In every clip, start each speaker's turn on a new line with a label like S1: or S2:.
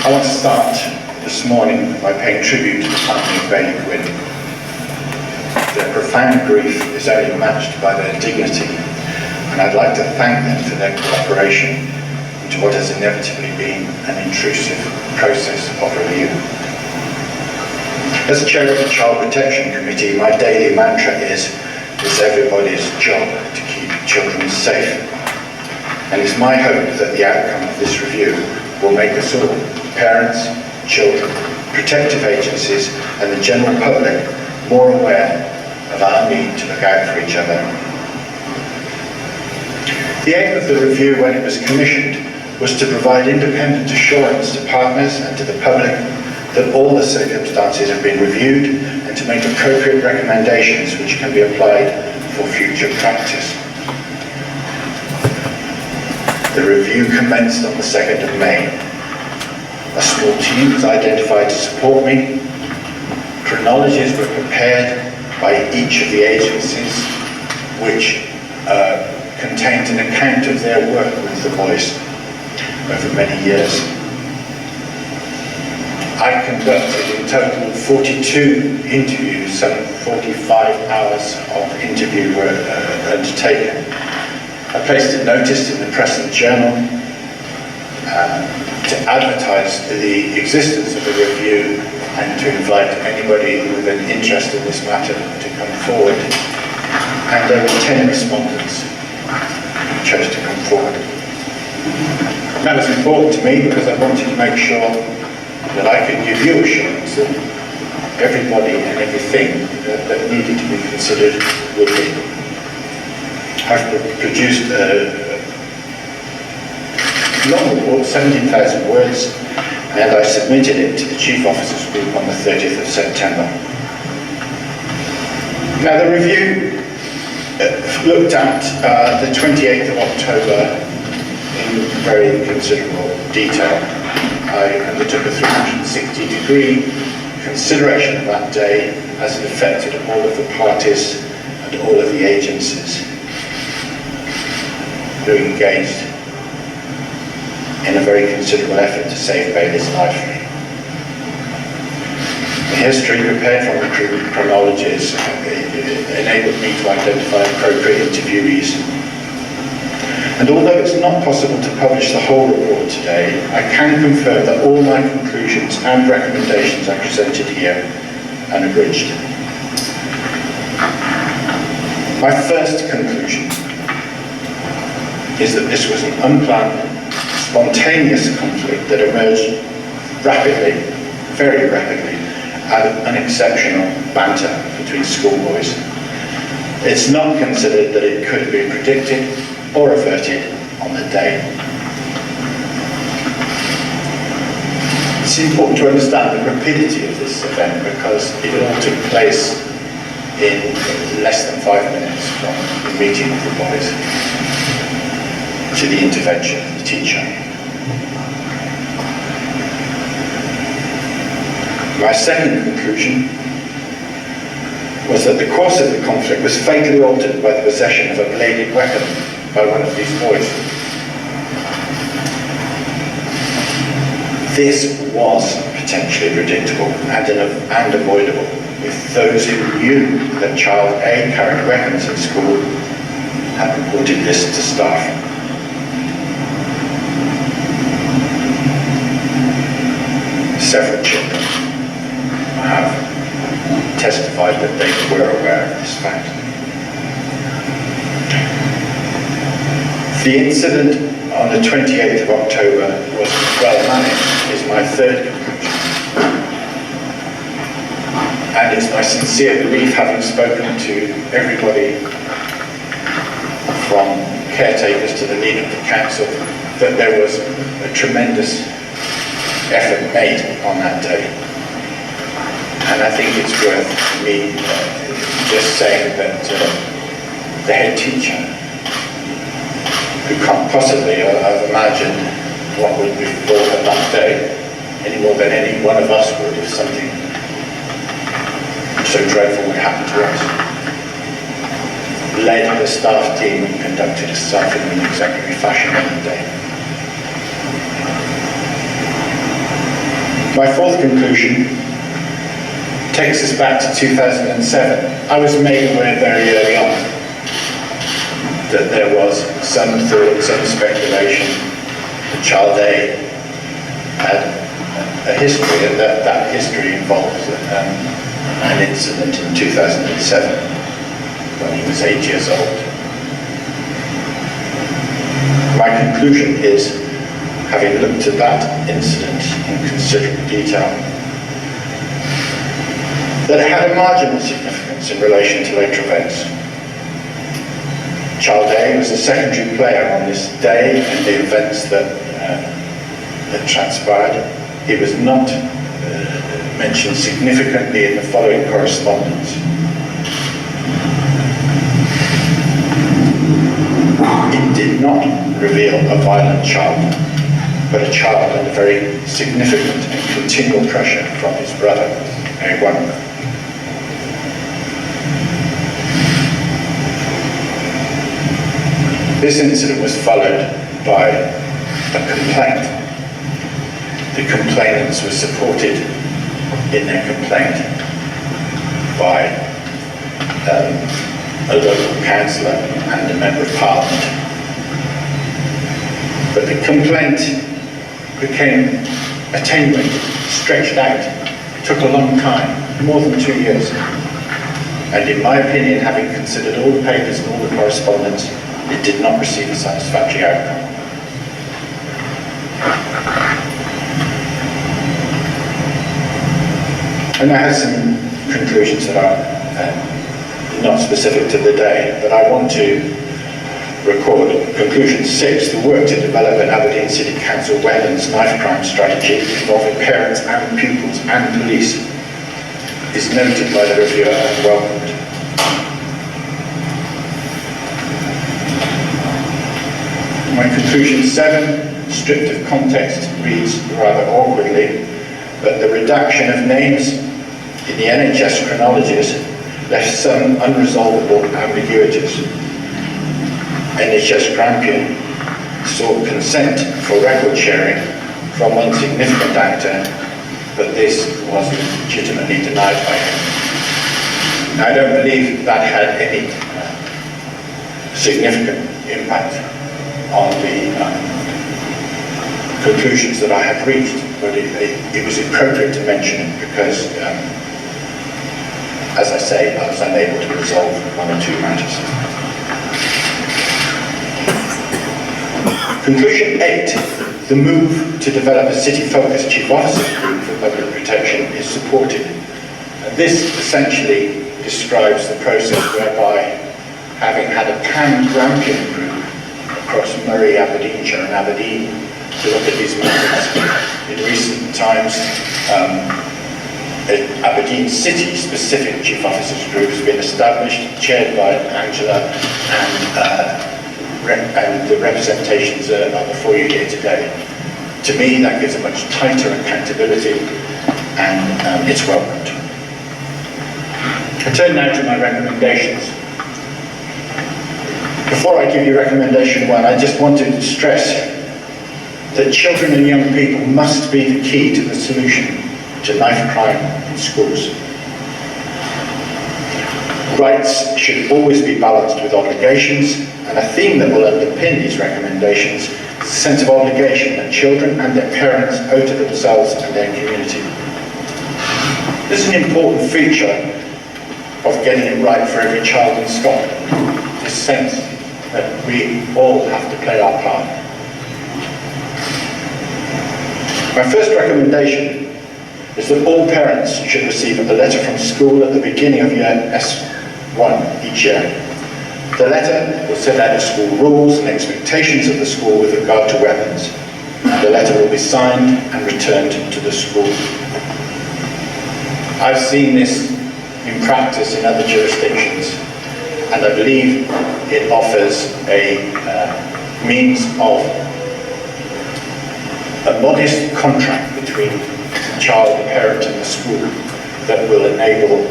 S1: I want to start this morning by paying tribute to the family of Bailey Gwynn. Their profound grief is only matched by their dignity, and I'd like to thank them for their cooperation into what has inevitably been an intrusive process of review. As chair of the Child Protection Committee, my daily mantra is, it's everybody's job to keep children safe. And it's my hope that the outcome of this review will make us all, parents, children, protective agencies and the general public, more aware of our need to look out for each other. The aim of the review when it was commissioned was to provide independent assurance to partners and to the public that all the circumstances have been reviewed and to make appropriate recommendations which can be applied for future practice. The review commenced on the 2nd of May. A small team was identified to support me. Chronologies were prepared by each of the agencies, which contained an account of their work with the boys over many years. I conducted in total 42 interviews, some 45 hours of interview were undertaken. I placed a notice in the Press and Journal to advertise the existence of the review and to invite anybody with an interest in this matter to come forward. And there were 10 respondents who chose to come forward. That was important to me because I wanted to make sure that I could give you assurance that everybody and everything that needed to be considered would be. I've produced a long report, 17,000 words, and I submitted it to the Chief Officers Group on the 30th of September. Now the review looked at the 28th of October in very considerable detail. I undertook a 360-degree consideration of that day as it affected all of the parties and all of the agencies who engaged in a very considerable effort to save Bailey's life. The history prepared from the chronologies enabled me to identify appropriate interviewees. And although it's not possible to publish the whole report today, I can confirm that all my conclusions and recommendations are presented here unabridged. My first conclusion is that this was an unplanned, spontaneous conflict that emerged rapidly, very rapidly, out of unexceptional banter between schoolboys. It's not considered that it could have been predicted or averted on the day. It's important to understand the rapidity of this event because it all took place in less than 5 minutes from the meeting of the boys to the intervention of the teacher. My second conclusion was that the course of the conflict was fatally altered by the possession of a bladed weapon by one of these boys. This was potentially predictable and avoidable if those who knew that child A carried weapons in school had reported this to staff. Several children have testified that they were aware of this fact. The incident on the 28th of October was well managed, is my third conclusion. And it's my sincere belief, having spoken to everybody from caretakers to the leader of the council, that there was a tremendous effort made on that day. And I think it's worth me just saying that the head teacher, who can't possibly have imagined what would befall her that day, any more than any one of us would if something so dreadful would happen to us, led the staff team and conducted herself in an exemplary fashion on the day. My fourth conclusion takes us back to 2007. I was made aware very early on that there was some thought, some speculation that Child A had a history, and that history involved an incident in 2007 when he was 8 years old. My conclusion is, having looked at that incident in considerable detail, that it had a marginal significance in relation to later events. Child A was a secondary player on this day and the events that transpired. He was not mentioned significantly in the following correspondence. It did not reveal a violent child, but a child under very significant and continual pressure from his brother, A1. This incident was followed by a complaint. The complainants were supported in their complaint by a local councillor and a member of parliament. But the complaint became attenuated, stretched out. It took a long time, more than 2 years. And in my opinion, having considered all the papers and all the correspondence, it did not receive a satisfactory outcome. And I have some conclusions that are not specific to the day, but I want to record conclusion 6, the work to develop an Aberdeen City Council weapons knife crime strategy involving parents and pupils and police is noted by the reviewer and welcomed. My conclusion 7, stripped of context, reads rather awkwardly, but the redaction of names in the NHS chronologies left some unresolvable ambiguities. NHS Grampian sought consent for record sharing from one significant actor, but this was legitimately denied by him. I don't believe that had any significant impact on the conclusions that I have reached, but it was appropriate to mention it because, as I say, I was unable to resolve one or two matters. Conclusion 8, the move to develop a city-focused chief officers group for public protection is supported. And this essentially describes the process whereby, having had a pan-Grampian group across Murray, Aberdeenshire and Aberdeen to look at these matters. In recent times, an Aberdeen City specific chief officers group has been established, chaired by Angela, and the representations are before you here today. To me, that gives a much tighter accountability, and it's welcomed. I turn now to my recommendations. Before I give you recommendation 1, I just wanted to stress that children and young people must be the key to the solution to knife crime in schools. Rights should always be balanced with obligations, and a theme that will underpin these recommendations is a sense of obligation that children and their parents owe to themselves and their community. This is an important feature of getting it right for every child in Scotland, this sense that we all have to play our part. My first recommendation is that all parents should receive a letter from school at the beginning of year S1 each year. The letter will set out the school rules and expectations of the school with regard to weapons. The letter will be signed and returned to the school. I've seen this in practice in other jurisdictions, and I believe it offers a means of a modest contract between the child, the parent and the school that will enable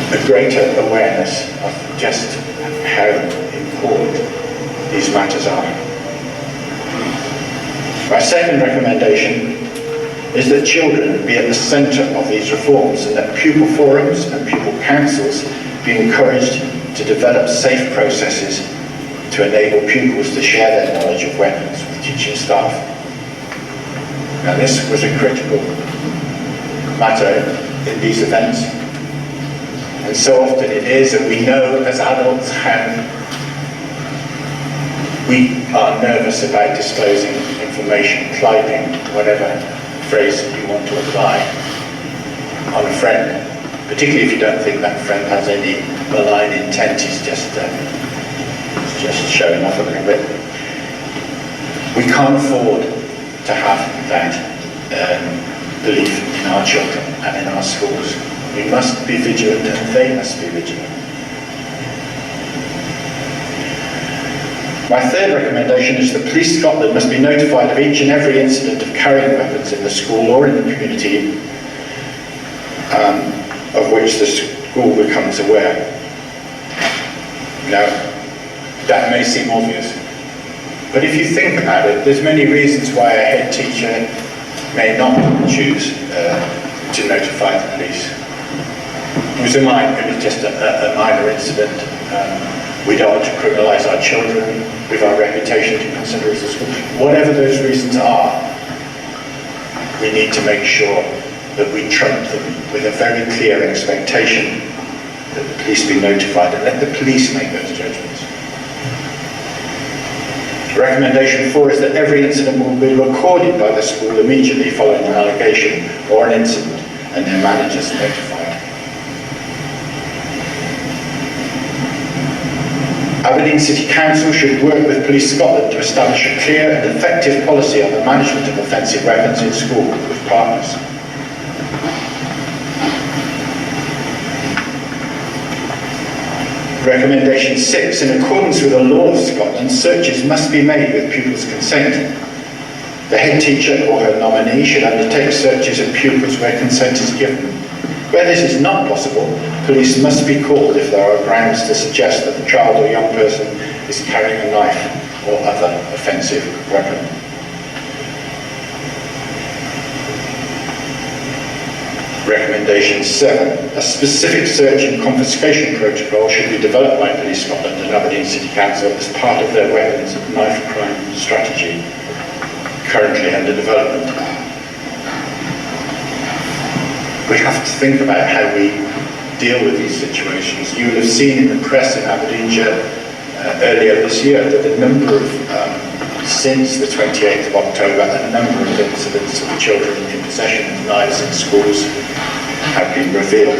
S1: a greater awareness of just how important these matters are. My second recommendation is that children be at the centre of these reforms and that pupil forums and pupil councils be encouraged to develop safe processes to enable pupils to share their knowledge of weapons with teaching staff. Now this was a critical matter in these events, and so often it is, and we know as adults how we are nervous about disclosing information, clipping, whatever phrase you want to apply, on a friend, particularly if you don't think that friend has any malign intent, he's just showing off a little bit. We can't afford to have that belief in our children and in our schools. We must be vigilant and they must be vigilant. My third recommendation is that Police Scotland must be notified of each and every incident of carrying weapons in the school or in the community of which the school becomes aware. Now, that may seem obvious, but if you think about it, there's many reasons why a head teacher may not choose to notify the police. It was just a minor incident. We don't want to criminalise our children, with our reputation to consider as a school. Whatever those reasons are, we need to make sure that we trump them with a very clear expectation that the police be notified and let the police make those judgments. Recommendation 4 is that every incident will be recorded by the school immediately following an allegation or an incident and their managers notified. Aberdeen City Council should work with Police Scotland to establish a clear and effective policy on the management of offensive weapons in school with partners. Recommendation 6, in accordance with the law of Scotland, searches must be made with pupils' consent. The head teacher or her nominee should undertake searches of pupils where consent is given. Where this is not possible, police must be called if there are grounds to suggest that the child or young person is carrying a knife or other offensive weapon. Recommendation 7. A specific search and confiscation protocol should be developed by Police Scotland and Aberdeen City Council as part of their weapons and knife crime strategy, currently under development. We have to think about how we deal with these situations. You will have seen in the press in Aberdeenshire earlier this year that a number of, since the 28th of October, a number of incidents of children in possession of knives in schools have been revealed.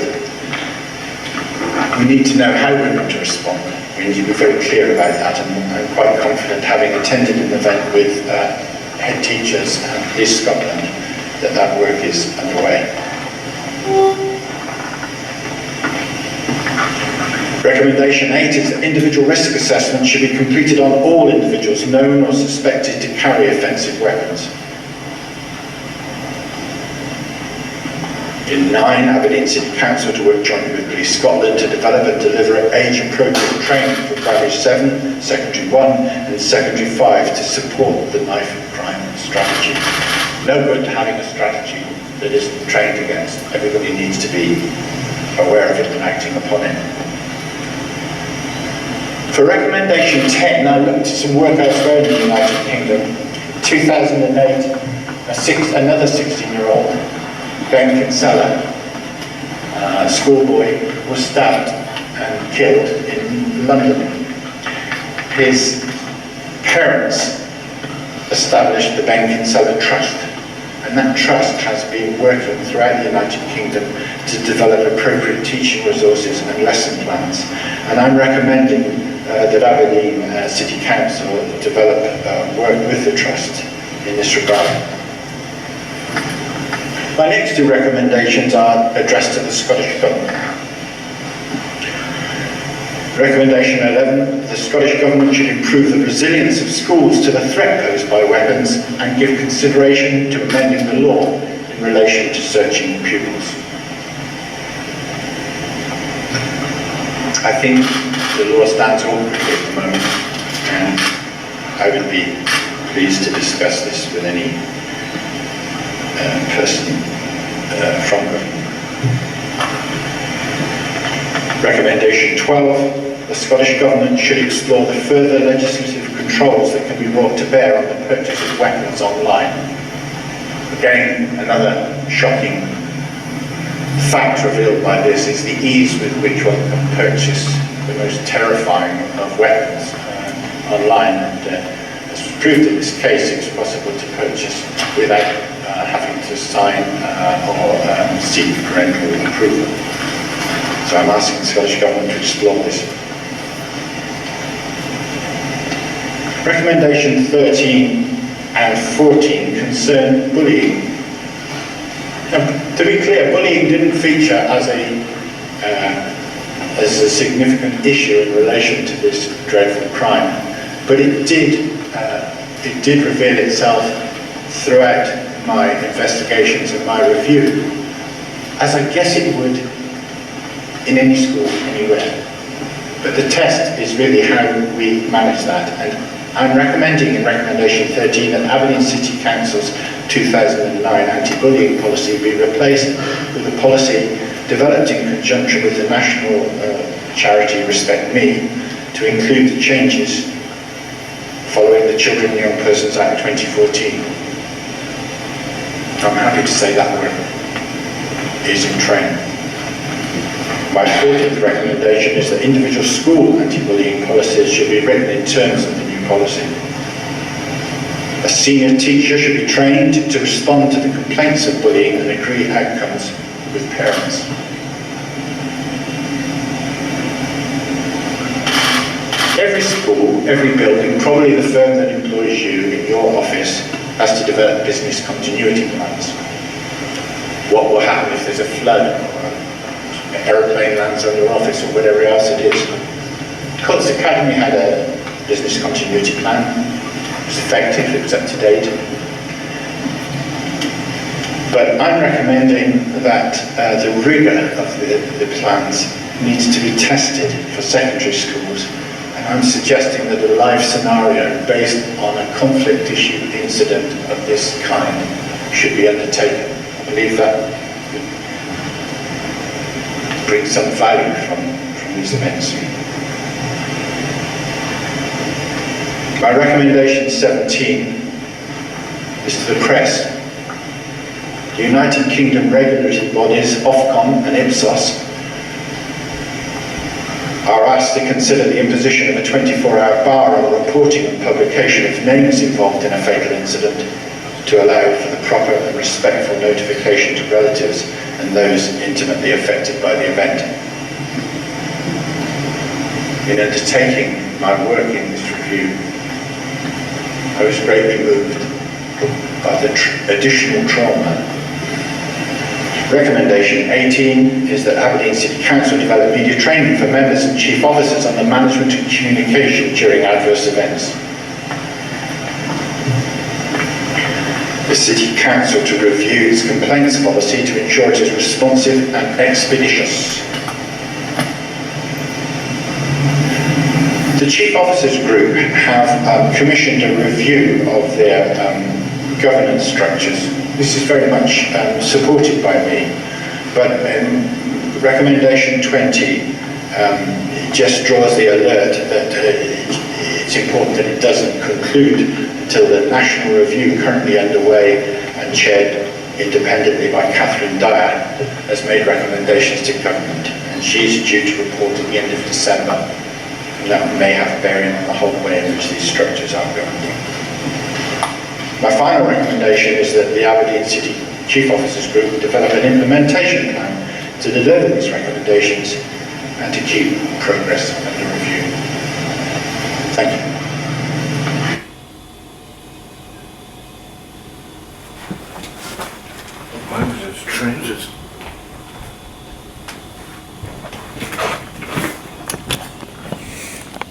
S1: We need to know how we're going to respond. We need to be very clear about that, and I'm quite confident, having attended an event with head teachers and Police Scotland, that that work is underway. Recommendation 8 is that individual risk assessments should be completed on all individuals known or suspected to carry offensive weapons. In 9, Aberdeen City Council to work jointly with Police Scotland to develop and deliver age-appropriate training for Primary 7, Secondary 1 and Secondary 5 to support the knife crime strategy. No good having a strategy that isn't trained against. Everybody needs to be aware of it and acting upon it. For recommendation 10, I looked at some work elsewhere in the United Kingdom. 2008, another 16-year-old, Ben Kinsella, a schoolboy, was stabbed and killed in London. His parents established the Ben Kinsella Trust, and that trust has been working throughout the United Kingdom to develop appropriate teaching resources and lesson plans. And I'm recommending that Aberdeen City Council develop work with the Trust in this regard. My next 2 recommendations are addressed to the Scottish Government. Recommendation 11, the Scottish Government should improve the resilience of schools to the threat posed by weapons and give consideration to amending the law in relation to searching pupils. I think the law stands awkwardly at the moment, and I would be pleased to discuss this with any person from government. Recommendation 12, the Scottish Government should explore the further legislative controls that can be brought to bear on the purchase of weapons online. Again, another shocking fact revealed by this is the ease with which one can purchase the most terrifying of weapons online. And as proved in this case, it's possible to purchase without having to sign or seek parental approval. So I'm asking the Scottish Government to explore this. Recommendation 13 and 14 concern bullying. Now, to be clear, bullying didn't feature as a significant issue in relation to this dreadful crime, but it did reveal itself throughout my investigations and my review, as I guess it would in any school anywhere. But the test is really how we manage that, and I'm recommending in recommendation 13 that Aberdeen City Council's 2009 anti-bullying policy be replaced with a policy developed in conjunction with the national charity Respect Me to include the changes following the Children and Young Persons Act 2014. I'm happy to say that work is in train. My 14th recommendation is that individual school anti-bullying policies should be written in terms of the new policy. A senior teacher should be trained to respond to the complaints of bullying and agree outcomes with parents. Every school, every building, probably the firm that employs you in your office, has to develop business continuity plans. What will happen if there's a flood, or an aeroplane lands on your office, or whatever else it is? Cults Academy had a business continuity plan. It was effective, it was up to date. But I'm recommending that the rigour of the plans needs to be tested for secondary schools. I'm suggesting that a live scenario based on a conflict issue incident of this kind should be undertaken. I believe that would bring some value from these events. My recommendation 17 is to the press. The United Kingdom regulatory bodies, Ofcom and Ipsos, are asked to consider the imposition of a 24-hour bar on reporting and publication of names involved in a fatal incident to allow for the proper and respectful notification to relatives and those intimately affected by the event. In undertaking my work in this review, I was greatly moved by the additional trauma. Recommendation 18 is that Aberdeen City Council develop media training for members and chief officers on the management of communication during adverse events. The City Council to review its complaints policy to ensure it is responsive and expeditious. The Chief Officers Group have commissioned a review of their governance structures. This is very much supported by me, but recommendation 20 just draws the alert that it's important that it doesn't conclude until the national review currently underway and chaired independently by Catherine Dyer has made recommendations to government, and she's due to report at the end of December, and that may have a bearing on the whole way in which these structures are governed. My final recommendation is that the Aberdeen City Chief Officers Group develop an implementation plan to deliver these recommendations and to keep progress under review. Thank you.
S2: Mine was as strange as